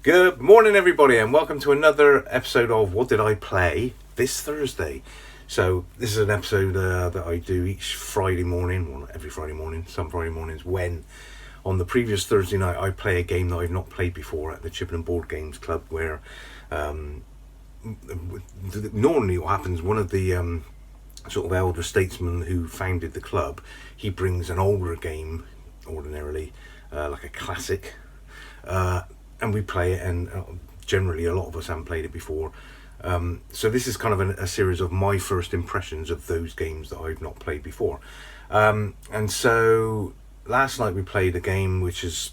Good morning, everybody, and welcome to another episode of What Did I Play this Thursday. So this is an episode that I do each Friday morning, well, not every Friday morning, some Friday mornings, when on the previous Thursday night I play a game that I've not played before at the Chippenham Board Games Club, where normally what happens, one of the sort of elder statesmen who founded the club, he brings an older game, ordinarily, like a classic, and we play it, and generally a lot of us haven't played it before. So this is kind of a series of my first impressions of those games that I've not played before. And so last night we played a game which is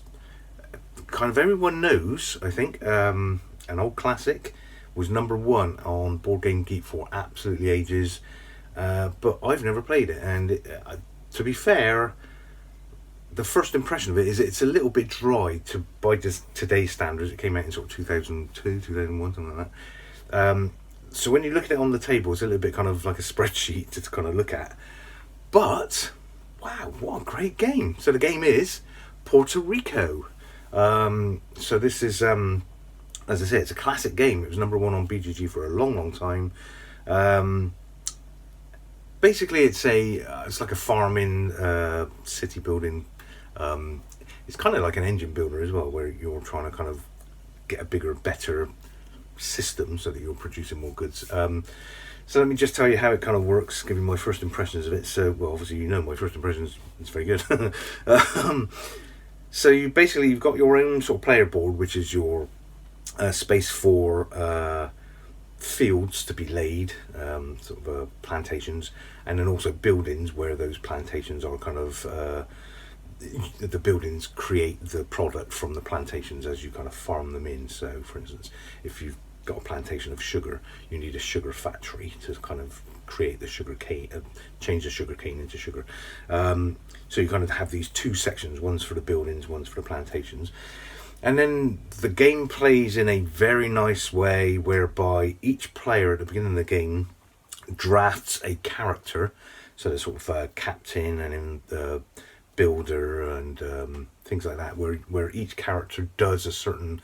kind of everyone knows, I think, an old classic, was number one on Board Game Geek for absolutely ages, but I've never played it, and to be fair, the first impression of it is it's a little bit dry by just today's standards. It came out in sort of 2002, 2001, something like that. So when you look at it on the table, it's a little bit kind of like a spreadsheet to kind of look at. But, wow, what a great game. So the game is Puerto Rico. So this is, as I say, it's a classic game. It was number one on BGG for a long, long time. Basically, it's like a farming, city building. It's kind of like an engine builder as well, where you're trying to kind of get a bigger, better system so that you're producing more goods. So let me just tell you how it kind of works, give you my first impressions of it. So, well, obviously you know my first impressions, it's very good. So you've got your own sort of player board, which is your space for fields to be laid, plantations, and then also buildings where those plantations are kind of the buildings create the product from the plantations as you kind of farm them in. So for instance, if you've got a plantation of sugar, you need a sugar factory to kind of create the sugar cane, change the sugar cane into sugar. So you kind of have these two sections, one's for the buildings, one's for the plantations. And then the game plays in a very nice way whereby each player at the beginning of the game drafts a character. So there's sort of a captain and the builder and things like that, where each character does a certain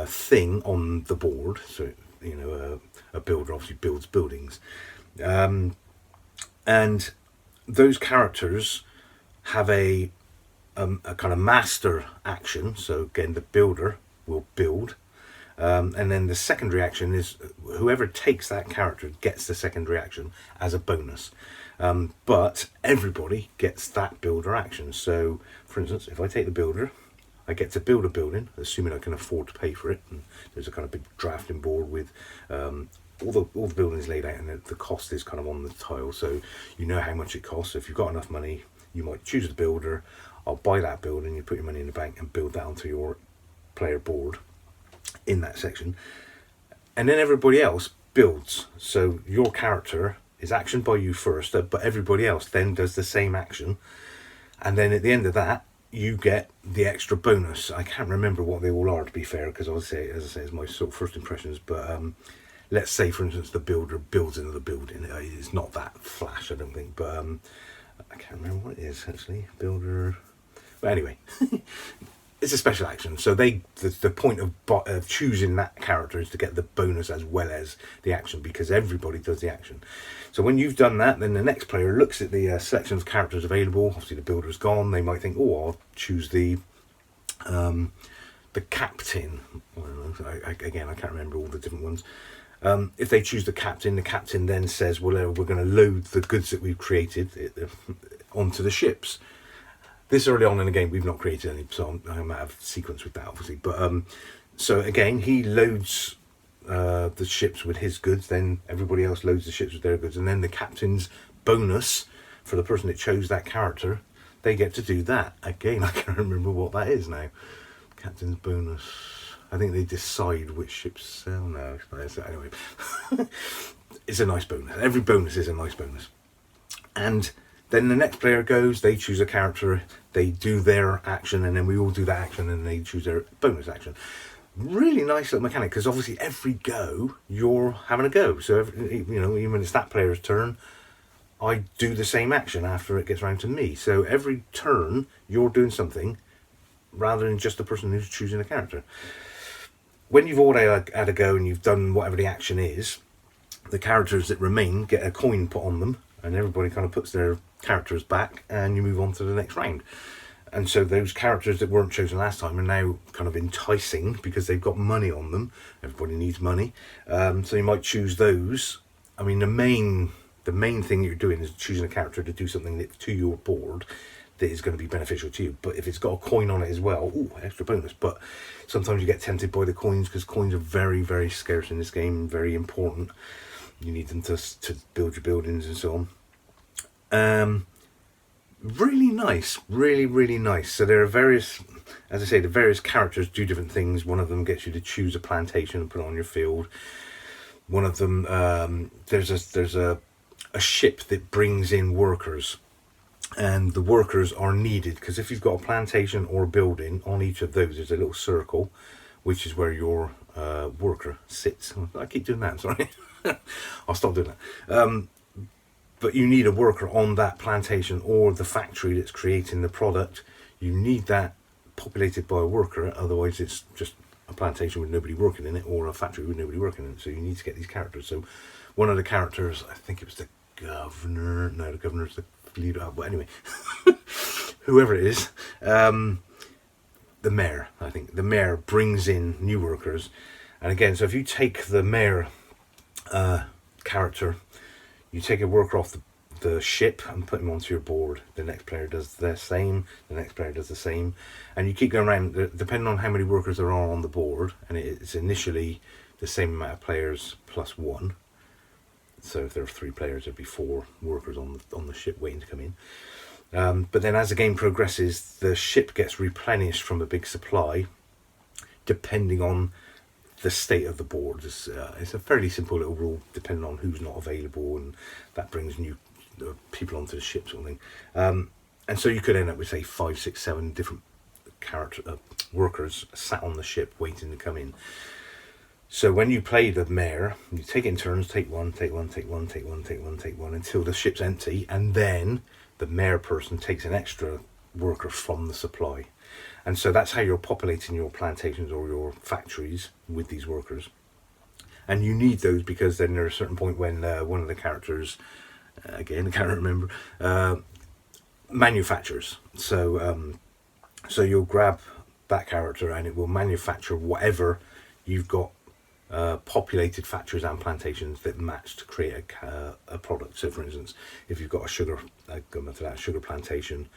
thing on the board. So, you know, a builder obviously builds buildings. And those characters have a kind of master action. So again, the builder will build, and then the secondary action is whoever takes that character gets the secondary action as a bonus, but everybody gets that builder action. So for instance, if I take the builder, I get to build a building, assuming I can afford to pay for it, and there's a kind of big drafting board with all the buildings laid out, and the cost is kind of on the tile, so you know how much it costs. So if you've got enough money, you might choose the builder. I'll buy that building, you put your money in the bank and build that onto your player board in that section. And then everybody else builds. So your character is actioned by you first, but everybody else then does the same action. And then at the end of that, you get the extra bonus. I can't remember what they all are, to be fair, because as I say, it's my sort of first impressions. But let's say, for instance, the builder builds another building. It's not that flash, I don't think, but I can't remember what it is, actually. Builder... But anyway, it's a special action. So the point of choosing that character is to get the bonus as well as the action, because everybody does the action. So when you've done that, then the next player looks at the selection of characters available. Obviously the builder's gone. They might think, oh, I'll choose the captain. I can't remember all the different ones. If they choose the captain then says, well, we're going to load the goods that we've created onto the ships. This early on in the game, we've not created any, so I'm out of sequence with that, obviously. But so again, he loads the ships with his goods, then everybody else loads the ships with their goods, and then the captain's bonus for the person that chose that character, they get to do that. Again, I can't remember what that is now. Captain's bonus. I think they decide which ships sell. No, anyway. It's a nice bonus. Every bonus is a nice bonus. And then the next player goes, they choose a character, they do their action, and then we all do that action, and they choose their bonus action. Really nice little mechanic, because obviously every go, you're having a go. So, even when it's that player's turn, I do the same action after it gets around to me. So every turn, you're doing something, rather than just the person who's choosing a character. when you've all had a go and you've done whatever the action is, the characters that remain get a coin put on them, and everybody kind of puts their characters back, and you move on to the next round. And so those characters that weren't chosen last time are now kind of enticing because they've got money on them. Everybody needs money, so you might choose those. I mean, the main thing you're doing is choosing a character to do something that, to your board, that is going to be beneficial to you. But if it's got a coin on it as well, ooh, extra bonus. But sometimes you get tempted by the coins, because coins are very, very scarce in this game, very important. You need them to build your buildings and so on. Really nice, really, really nice. So there are various, as I say, the various characters do different things. One of them gets you to choose a plantation and put it on your field. One of them, there's a ship that brings in workers, and the workers are needed because if you've got a plantation or a building, on each of those there's a little circle, which is where your worker sits. I keep doing that, I'm sorry. I'll stop doing that. But you need a worker on that plantation or the factory that's creating the product. You need that populated by a worker, otherwise it's just a plantation with nobody working in it, or a factory with nobody working in it. So you need to get these characters. So one of the characters, I think it was the governor, no, the governor's the leader, but anyway, whoever it is, the mayor, I think the mayor brings in new workers. And again, so if you take the mayor character, you take a worker off the ship and put him onto your board. The next player does the same, the next player does the same, and you keep going around depending on how many workers there are on the board. And it's initially the same amount of players plus one. So if there are 3 players, there'd be 4 workers on the ship waiting to come in. But then as the game progresses, the ship gets replenished from a big supply, depending on the state of the board. It's a fairly simple little rule, depending on who's not available, and that brings new people onto the ship, sort of thing. And so you could end up with, say, 5, 6, 7 different workers sat on the ship waiting to come in. So when you play the mayor, you take it in turns, take one, take one, take one, take one, take one, take one, until the ship's empty, and then the mayor person takes an extra worker from the supply. And so that's how you're populating your plantations or your factories with these workers. And you need those because then there's a certain point when one of the characters, again, I can't remember, manufactures. So you'll grab that character and it will manufacture whatever you've got, populated factories and plantations that match to create a product. So for instance, if you've got a sugar plantation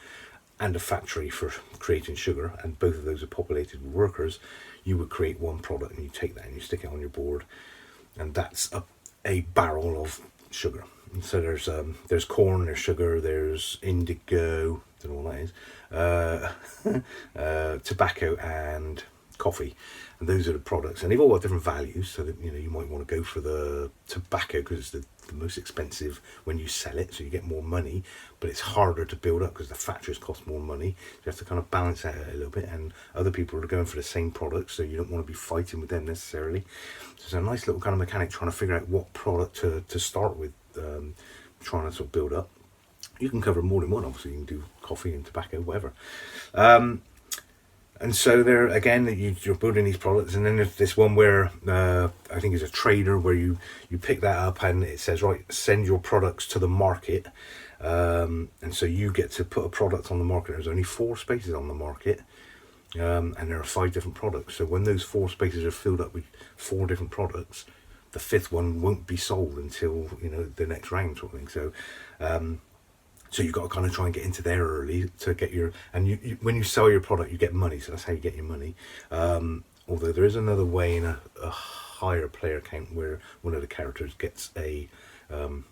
and a factory for creating sugar, and both of those are populated with workers, you would create one product, and you take that and you stick it on your board, and that's a barrel of sugar. And so there's corn, there's sugar, there's indigo, don't know what that is, tobacco and coffee, and those are the products, and they've all got different values. So that, you might want to go for the tobacco because it's the most expensive when you sell it, so you get more money, but it's harder to build up because the factories cost more money. You have to kind of balance out a little bit, and other people are going for the same product, so you don't want to be fighting with them necessarily. So it's a nice little kind of mechanic trying to figure out what product to start with, trying to sort of build up. You can cover more than one, obviously. You can do coffee and tobacco, whatever. And so there again, you're building these products, and then there's this one where I think is a trader, where you pick that up and it says, right, send your products to the market, and so you get to put a product on the market. There's only 4 spaces on the market, and there are 5 different products. So when those 4 spaces are filled up with 4 different products, the 5th one won't be sold until the next round, sort of thing. So so you've got to kind of try and get into there early to get your, and you when you sell your product, you get money. So that's how you get your money. Although there is another way in a higher player count where one of the characters gets a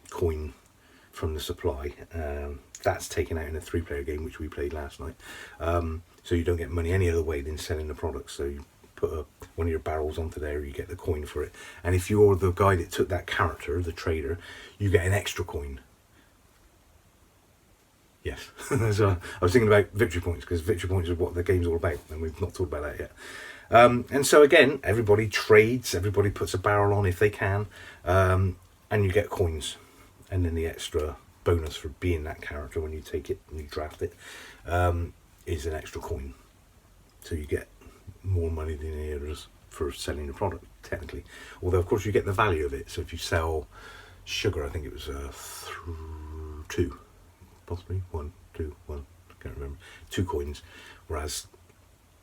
coin from the supply. That's taken out in a 3-player game, which we played last night. So you don't get money any other way than selling the product. So you put one of your barrels onto there, you get the coin for it. And if you're the guy that took that character, the trader, you get an extra coin. Yes. So I was thinking about victory points, because victory points are what the game's all about, and we've not talked about that yet. And so again, everybody trades, everybody puts a barrel on if they can, and you get coins. And then the extra bonus for being that character when you take it and you draft it is an extra coin. So you get more money than the others for selling the product, technically. Although, of course, you get the value of it. So if you sell sugar, I think it was 2, possibly 1, 2, 1, I can't remember, 2 coins, whereas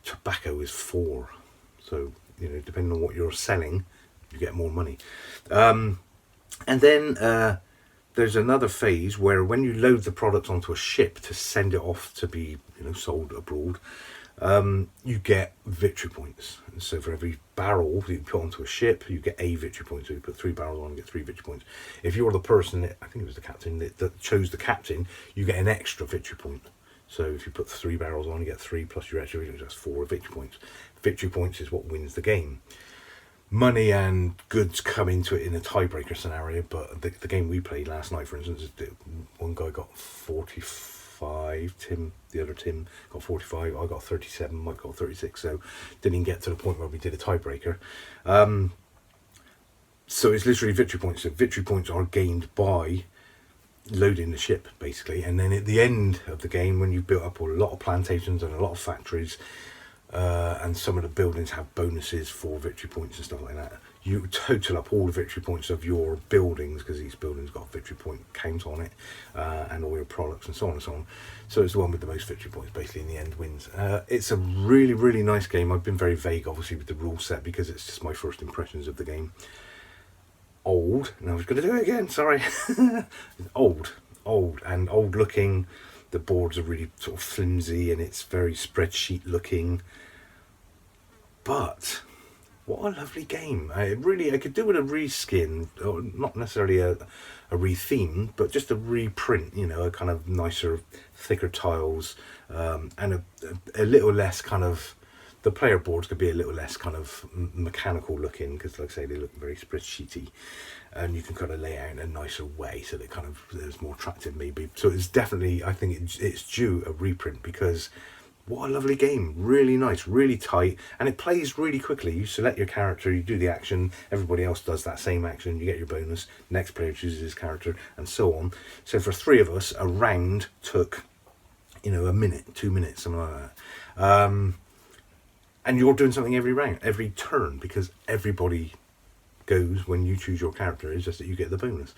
tobacco is 4. So, you know, depending on what you're selling, you get more money. And then there's another phase where when you load the product onto a ship to send it off to be, you know, sold abroad, you get victory points. And so for every barrel that you put onto a ship, you get a victory point. So you put 3 barrels on, you get 3 victory points. If you're the person that, I think it was the captain that chose the captain, you get an extra victory point. So if you put 3 barrels on, you get 3 plus your extra victory points. That's 4 victory points. Victory points is what wins the game. Money and goods come into it in a tiebreaker scenario, but the game we played last night, for instance, one guy got 45, the other Tim got 45, I got 37, Mike got 36, so didn't even get to the point where we did a tiebreaker. So it's literally victory points. So victory points are gained by loading the ship, basically, and then at the end of the game, when you've built up a lot of plantations and a lot of factories, and some of the buildings have bonuses for victory points and stuff like that, you total up all the victory points of your buildings, because each building's got a victory point count on it, and all your products and so on and so on. So it's the one with the most victory points basically in the end wins. It's a really, really nice game. I've been very vague obviously with the rule set because it's just my first impressions of the game. Old, and I was going to do it again, sorry. old and old looking. The boards are really sort of flimsy and it's very spreadsheet looking. But what a lovely game. I could do with a reskin, or not necessarily a retheme, but just a reprint, you know, a kind of nicer, thicker tiles, and a little less kind of, the player boards could be a little less kind of mechanical looking, because like I say, they look very spreadsheety, and you can kind of lay out in a nicer way so that kind of it's more attractive maybe. So it's definitely, I think it's due a reprint, because what a lovely game. Really nice, really tight, and it plays really quickly. You select your character, you do the action, everybody else does that same action, you get your bonus, next player chooses his character, and so on. So for 3 of us, a round took, you know, a minute, 2 minutes, something like that. And you're doing something every round, every turn, because everybody goes when you choose your character. It's just that you get the bonus.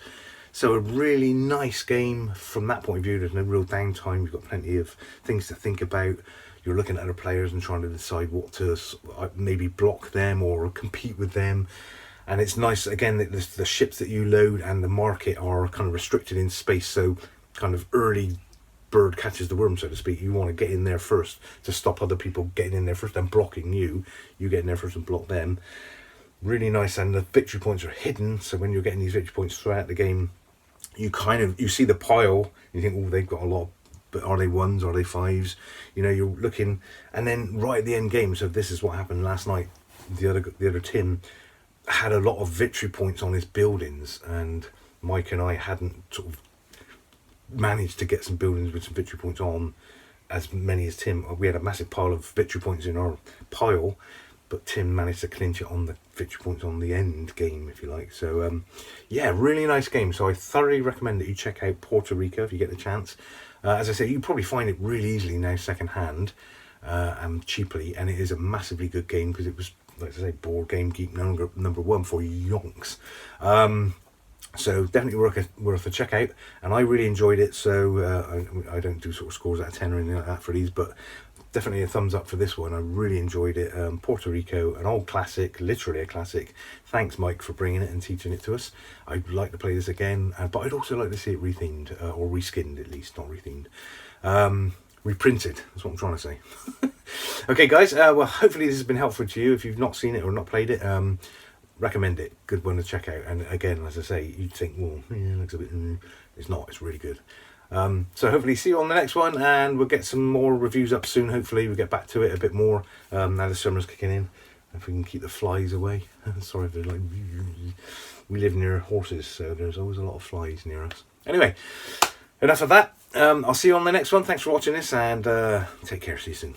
So a really nice game from that point of view. There's no real downtime. You've got plenty of things to think about. You're looking at other players and trying to decide what to maybe block them or compete with them. And it's nice, again, that the ships that you load and the market are kind of restricted in space. So kind of early bird catches the worm, so to speak. You want to get in there first to stop other people getting in there first and blocking you. You get in there first and block them. Really nice, and the victory points are hidden, so when you're getting these victory points throughout the game, you see the pile, you think, oh, they've got a lot, but are they 1s, are they 5s? You know, you're looking, and then right at the end game, so this is what happened last night, the other Tim had a lot of victory points on his buildings, and Mike and I hadn't sort of managed to get some buildings with some victory points on as many as Tim. We had a massive pile of victory points in our pile, but Tim managed to clinch it on the victory points on the end game, if you like. So yeah, really nice game. So I thoroughly recommend that you check out Puerto Rico if you get the chance. As I say, you probably find it really easily now second hand and cheaply, and it is a massively good game because it was, like I say, Board Game Geek number 1 for yonks. So definitely worth a check out, and I really enjoyed it. So I don't do sort of scores out of 10 or anything like that for these, but definitely a thumbs up for this one. I really enjoyed it. Puerto Rico, an old classic, literally a classic. Thanks, Mike, for bringing it and teaching it to us. I'd like to play this again, but I'd also like to see it rethemed, or reskinned at least, not rethemed. Reprinted, that's what I'm trying to say. Okay, guys, well, hopefully this has been helpful to you. If you've not seen it or not played it, recommend it. Good one to check out. And again, as I say, you'd think, well, yeah, it looks a bit, it's not, it's really good. So hopefully see you on the next one, and we'll get some more reviews up soon. Hopefully we'll get back to it a bit more now the summer's kicking in, if we can keep the flies away. Sorry if they're like, we live near horses, so there's always a lot of flies near us. Anyway, enough of that. I'll see you on the next one. Thanks for watching this, and take care. See you soon.